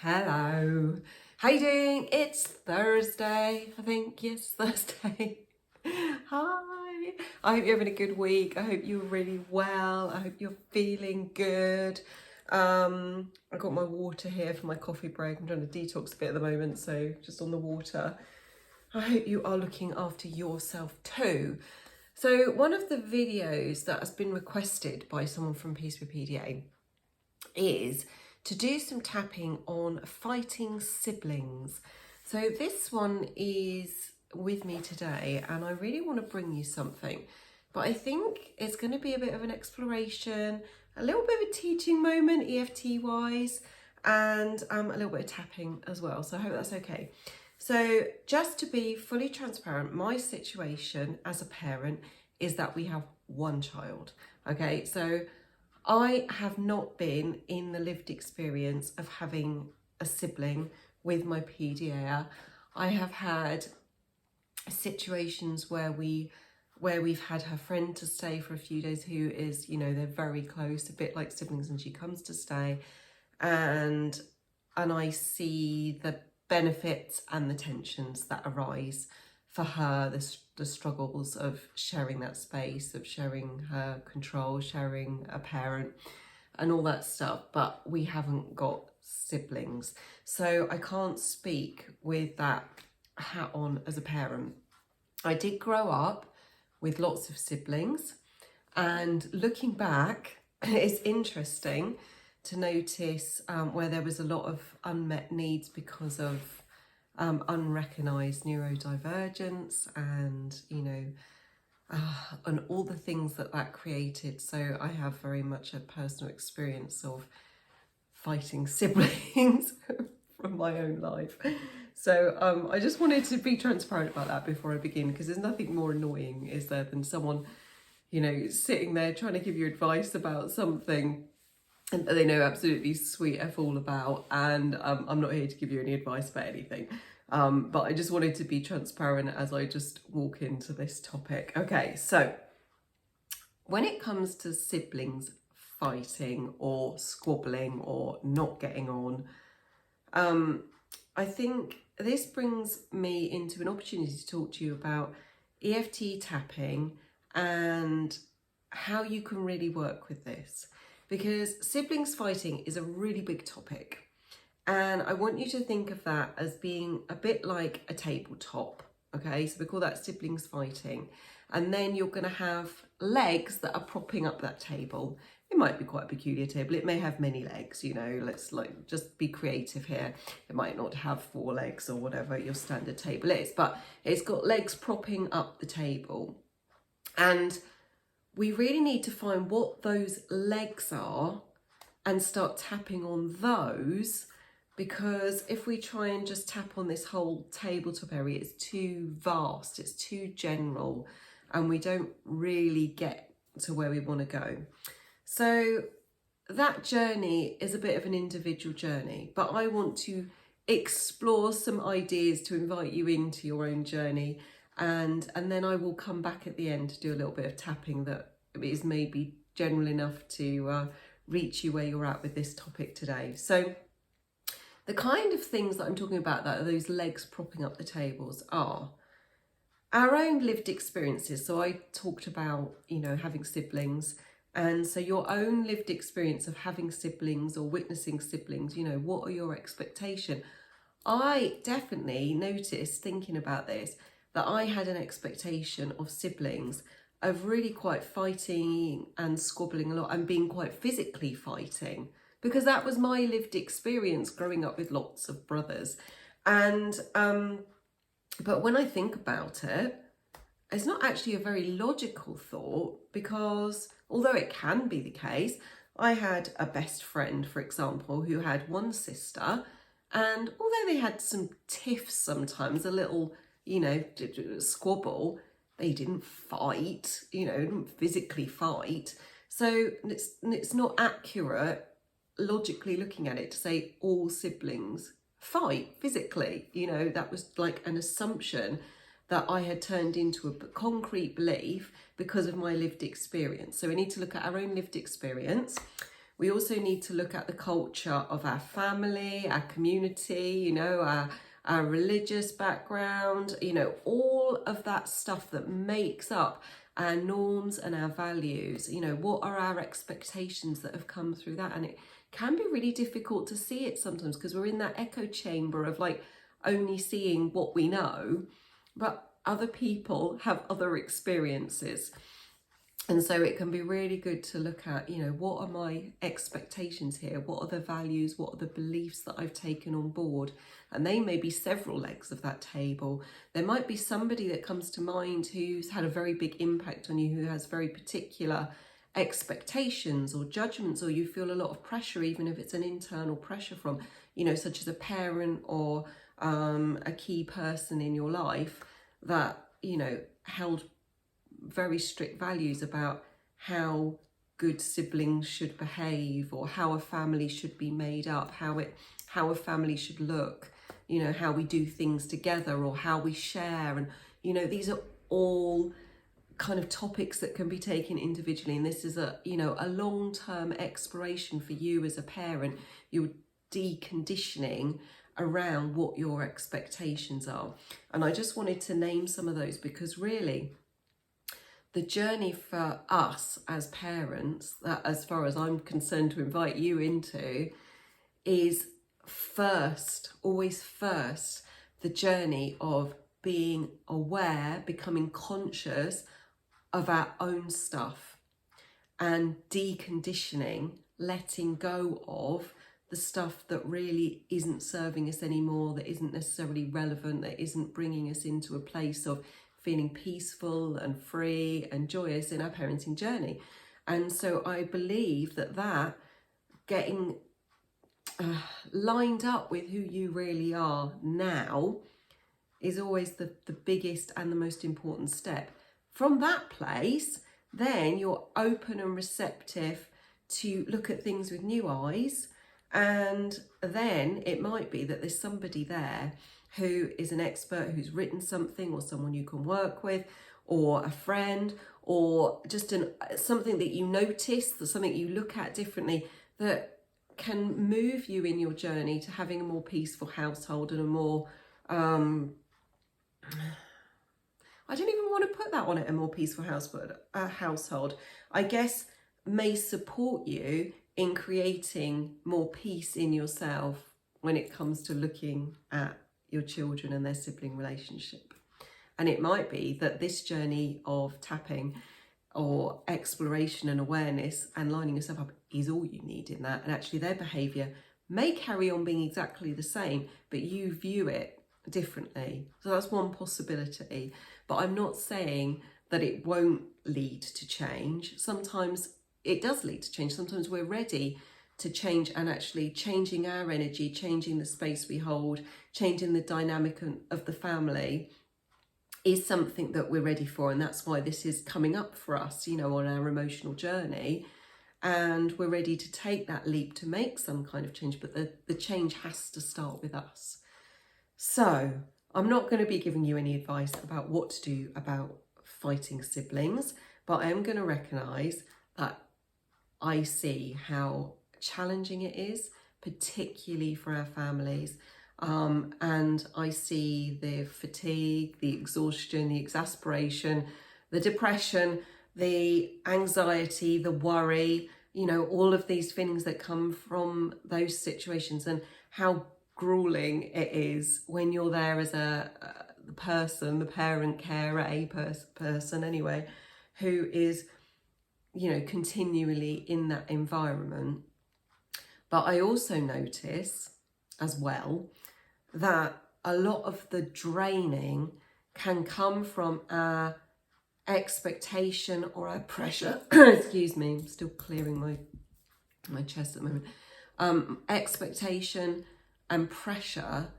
Hello. How you doing? It's Thursday, I think. Yes, Thursday. Hi. I hope you're having a good week. I hope you're really well. I hope you're feeling good. I got my water here for my coffee break. I'm trying to detox a bit at the moment, so just on the water. I hope you are looking after yourself too. So one of the videos that has been requested by someone from Peace with PDA is to do some tapping on fighting siblings. So this one is with me today and I really want to bring you something, but I think it's going to be a bit of an exploration, a little bit of a teaching moment EFT wise, and a little bit of tapping as well. So I hope that's okay. So just to be fully transparent, my situation as a parent is that we have one child. Okay, so I have not been in the lived experience of having a sibling with my PDAer. I have had situations where we've had her friend to stay for a few days who is, they're very close, a bit like siblings, and she comes to stay, and I see the benefits and the tensions that arise for her, the struggles of sharing that space, of sharing her control, sharing a parent and all that stuff, but we haven't got siblings. So I can't speak with that hat on as a parent. I did grow up with lots of siblings, and looking back, it's interesting to notice where there was a lot of unmet needs because of unrecognised neurodivergence and and all the things that created. So I have very much a personal experience of fighting siblings from my own life. So I just wanted to be transparent about that before I begin, because there's nothing more annoying, is there, than someone sitting there trying to give you advice about something and that they know absolutely sweet F all about, and I'm not here to give you any advice about anything. But I just wanted to be transparent as I just walk into this topic. Okay, so when it comes to siblings fighting or squabbling or not getting on, I think this brings me into an opportunity to talk to you about EFT tapping and how you can really work with this. Because siblings fighting is a really big topic. And I want you to think of that as being a bit like a tabletop. Okay, so we call that siblings fighting. And then you're going to have legs that are propping up that table. It might be quite a peculiar table. It may have many legs, let's just be creative here. It might not have 4 legs or whatever your standard table is, but it's got legs propping up the table. And we really need to find what those legs are and start tapping on those, because if we try and just tap on this whole tabletop area, it's too vast, it's too general, and we don't really get to where we want to go. So that journey is a bit of an individual journey, but I want to explore some ideas to invite you into your own journey. And then I will come back at the end to do a little bit of tapping that is maybe general enough to reach you where you're at with this topic today. So the kind of things that I'm talking about, that are those legs propping up the tables, are our own lived experiences. So I talked about, having siblings. And so your own lived experience of having siblings or witnessing siblings, what are your expectations? I definitely noticed, thinking about this, that I had an expectation of siblings of really quite fighting and squabbling a lot and being quite physically fighting, because that was my lived experience growing up with lots of brothers. And but when I think about it, it's not actually a very logical thought, because although it can be the case, I had a best friend, for example, who had one sister, and although they had some tiffs sometimes, a little squabble, they didn't fight, didn't physically fight. So it's not accurate, logically looking at it, to say all siblings fight physically. That was like an assumption that I had turned into a concrete belief because of my lived experience. So we need to look at our own lived experience. We also need to look at the culture of our family, our community, you know, our religious background, you know, all of that stuff that makes up our norms and our values. You know, what are our expectations that have come through that? And it can be really difficult to see it sometimes because we're in that echo chamber of like only seeing what we know, but other people have other experiences. And so it can be really good to look at, you know, what are my expectations here? What are the values? What are the beliefs that I've taken on board? And they may be several legs of that table. There might be somebody that comes to mind who's had a very big impact on you, who has very particular expectations or judgments, or you feel a lot of pressure, even if it's an internal pressure from, you know, such as a parent or a key person in your life that, you know, held very strict values about how good siblings should behave, or how a family should be made up, how a family should look, you know, how we do things together, or how we share. And, you know, these are all kind of topics that can be taken individually, and this is a, you know, a long-term exploration for you as a parent. You're deconditioning around what your expectations are. And I just wanted to name some of those because really the journey for us as parents, that as far as I'm concerned to invite you into, is always first, the journey of being aware, becoming conscious of our own stuff and deconditioning, letting go of the stuff that really isn't serving us anymore, that isn't necessarily relevant, that isn't bringing us into a place of feeling peaceful and free and joyous in our parenting journey. And so I believe that getting lined up with who you really are now is always the biggest and the most important step. From that place, then you're open and receptive to look at things with new eyes. And then it might be that there's somebody there who is an expert, who's written something, or someone you can work with, or a friend, or just something that you notice, something you look at differently, that can move you in your journey to having a more peaceful household and a more, I don't even want to put that on it, a more peaceful household, I guess, may support you in creating more peace in yourself when it comes to looking at your children and their sibling relationship. And it might be that this journey of tapping or exploration and awareness and lining yourself up is all you need in that. And actually their behaviour may carry on being exactly the same, but you view it differently. So that's one possibility. But I'm not saying that it won't lead to change. Sometimes it does lead to change. Sometimes we're ready to change, and actually changing our energy, changing the space we hold, changing the dynamic of the family is something that we're ready for. And that's why this is coming up for us, you know, on our emotional journey. And we're ready to take that leap to make some kind of change, but the change has to start with us. So I'm not going to be giving you any advice about what to do about fighting siblings, but I am going to recognise that I see how challenging it is, particularly for our families. And I see the fatigue, the exhaustion, the exasperation, the depression, the anxiety, the worry, you know, all of these feelings that come from those situations, and how grueling it is when you're there as the parent, carer, person anyway, who is, you know, continually in that environment. But I also notice as well that a lot of the draining can come from our expectation or our pressure. Excuse me, I'm still clearing my chest at the moment. Expectation and pressure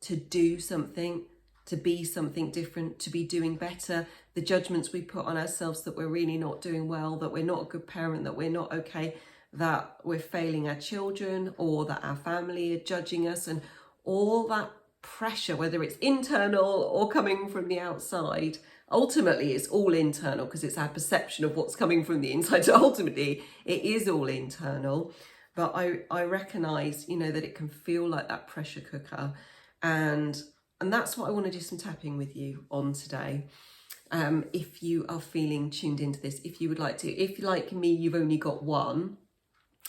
to do something, to be something different, to be doing better, the judgments we put on ourselves that we're really not doing well, that we're not a good parent, that we're not okay, that we're failing our children, or that our family are judging us, and all that pressure, whether it's internal or coming from the outside. Ultimately, it's all internal because it's our perception of what's coming from the inside. So ultimately, it is all internal. But I recognise, you know, that it can feel like that pressure cooker. And that's what I want to do some tapping with you on today. If you are feeling tuned into this, if you would like to, if like me, you've only got one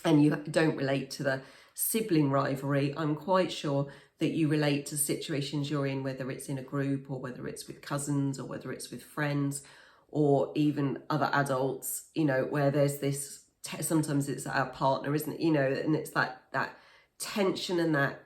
and you don't relate to the sibling rivalry, I'm quite sure that you relate to situations you're in, whether it's in a group or whether it's with cousins or whether it's with friends or even other adults, you know, where there's this, sometimes it's our partner, isn't it? You know, and it's that tension and that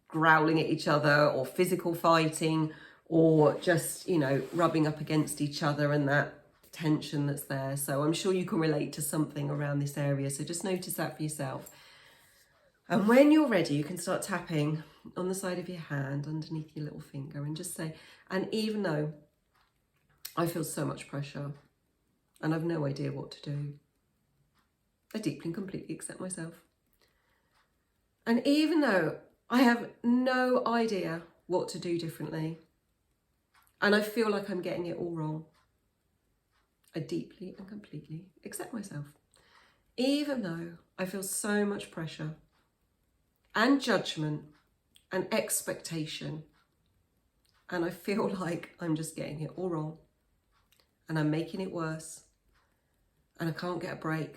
growling at each other or physical fighting or just, you know, rubbing up against each other and that tension that's there. So I'm sure you can relate to something around this area. So just notice that for yourself. And when you're ready, you can start tapping on the side of your hand underneath your little finger and just say, and even though I feel so much pressure and I've no idea what to do, I deeply and completely accept myself. And even though I have no idea what to do differently and I feel like I'm getting it all wrong, I deeply and completely accept myself. Even though I feel so much pressure and judgment and expectation, and I feel like I'm just getting it all wrong and I'm making it worse and I can't get a break,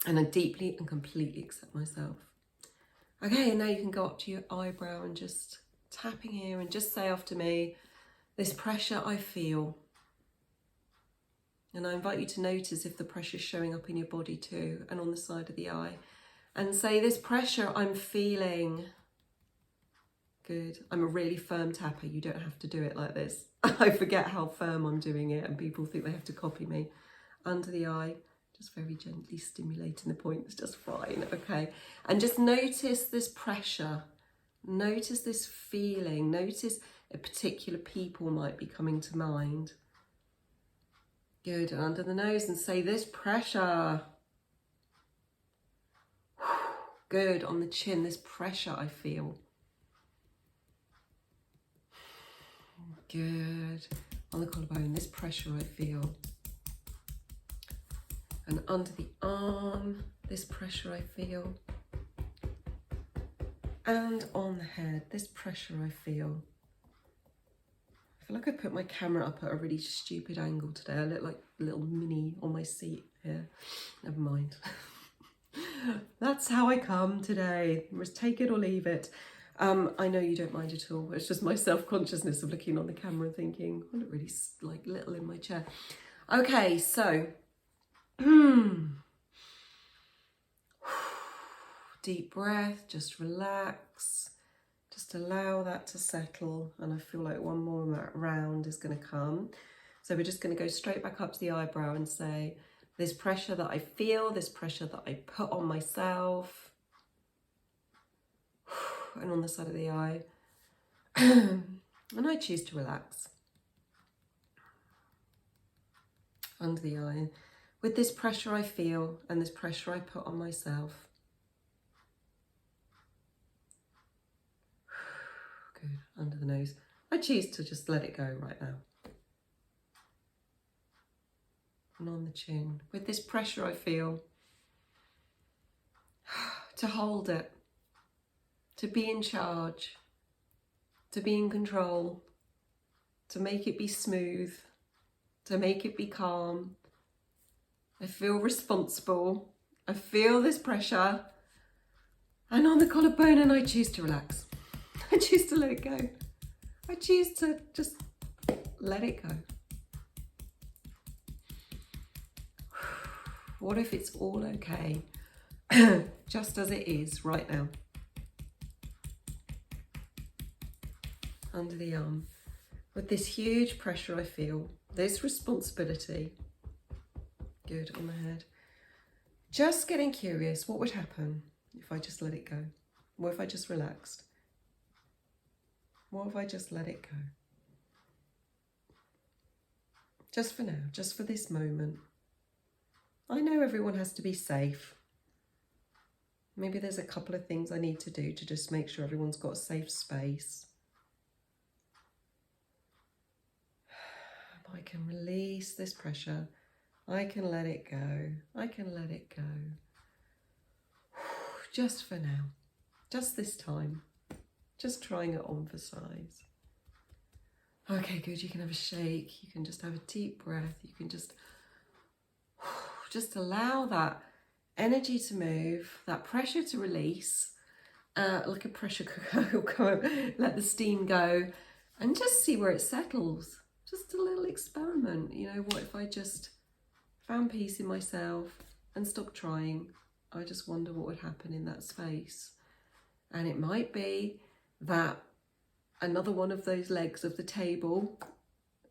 and I deeply and completely accept myself. Okay, and now you can go up to your eyebrow and just tapping here and just say after me, this pressure I feel. And I invite you to notice if the pressure is showing up in your body too and on the side of the eye. And say, this pressure I'm feeling. Good. I'm a really firm tapper. You don't have to do it like this. I forget how firm I'm doing it and people think they have to copy me. Under the eye, just very gently stimulating the point. It's just fine. Okay. And just notice this pressure. Notice this feeling. Notice a particular people might be coming to mind. Good. And under the nose and say, this pressure. Good. On the chin, this pressure I feel. Good. On the collarbone, this pressure I feel. And under the arm, this pressure I feel. And on the head, this pressure I feel. I feel like I put my camera up at a really stupid angle today. I look like a little mini on my seat here. Never mind. That's how I come today. You must take it or leave it. I know you don't mind at all. It's just my self-consciousness of looking on the camera and thinking, I look really like little in my chair. Okay, so deep breath, just relax. Just allow that to settle. And I feel like one more round is going to come. So we're just going to go straight back up to the eyebrow and say, this pressure that I feel, this pressure that I put on myself. And on the side of the eye. And I choose to relax. Under the eye. With this pressure I feel and this pressure I put on myself. Good. Under the nose. I choose to just let it go right now. And on the chin. With this pressure I feel. To hold it. To be in charge. To be in control. To make it be smooth. To make it be calm. I feel responsible. I feel this pressure. And on the collarbone, and I choose to relax. I choose to let it go. I choose to just let it go. What if it's all okay? Just as it is right now. Under the arm. With this huge pressure I feel. This responsibility. Good, on the head. Just getting curious, what would happen if I just let it go? What if I just relaxed? What if I just let it go? Just for now, just for this moment. I know everyone has to be safe. Maybe there's a couple of things I need to do to just make sure everyone's got a safe space. I can release this pressure. I can let it go. I can let it go. Just for now. Just this time. Just trying it on for size. Okay, good. You can have a shake. You can just have a deep breath. You can just allow that energy to move, that pressure to release, like a pressure cooker. Let the steam go and just see where it settles. Just a little experiment. You know, what if I just found peace in myself and stopped trying? I just wonder what would happen in that space. And it might be that another one of those legs of the table,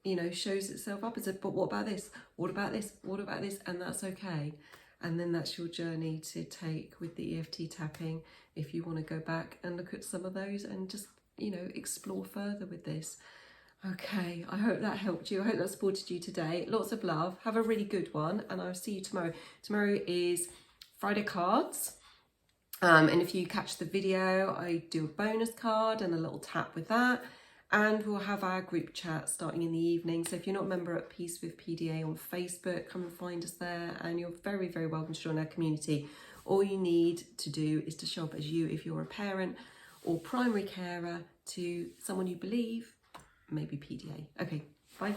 you know, shows itself up and says, but what about this? What about this? What about this? And that's okay. And then that's your journey to take with the EFT tapping if you want to go back and look at some of those and just, you know, explore further with this. Okay, I hope that helped you. I hope that supported you today. Lots of love. Have a really good one, and I'll see you tomorrow. Tomorrow is Friday cards. And if you catch the video, I do a bonus card and a little tap with that. And we'll have our group chat starting in the evening. So if you're not a member at Peace with PDA on Facebook, come and find us there. And you're very, very welcome to join our community. All you need to do is to show up as you if you're a parent or primary carer to someone you believe, maybe PDA. Okay, bye.